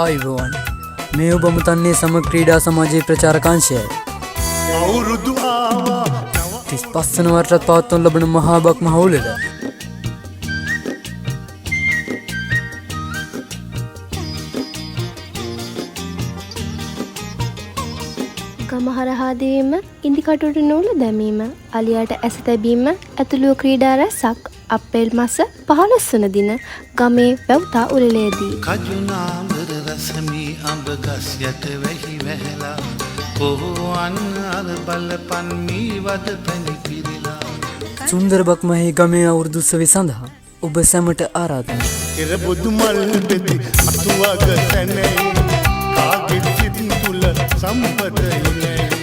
ආයුබෝවන් මේ ඔබ මුතන්නේ සමග ක්‍රීඩා සමාජයේ ප්‍රචාරකාංශයයි. අවුරුදු ආවා 35 වන වරටත් පවත්වනු ලබන මහා බක් මහවුලට ගමහරහා දීම, ඉන්දිකටුවට නූල දැමීම, අලියාට ඇස තැබීම ඇතුළු ක්‍රීඩා රැසක් අප්‍රේල් මාස 15 වන දින ගමේ වැව්තා උළෙලේදී කජුනාඹර රසමී අඹ ගස් යට වැහි වැහැලා කොහොන් අර බලපන් මී වද පැණි පිරිලා සුන්දර බක් මහේ ගමේ අවුරුදු උත්සවය සඳහා ඔබ සැමට ආරාධනා. ඉර බුදු මල් බෙදි අතුවග තැනේ කාගෙත් සිත් තුල සම්පත ඉන්නේ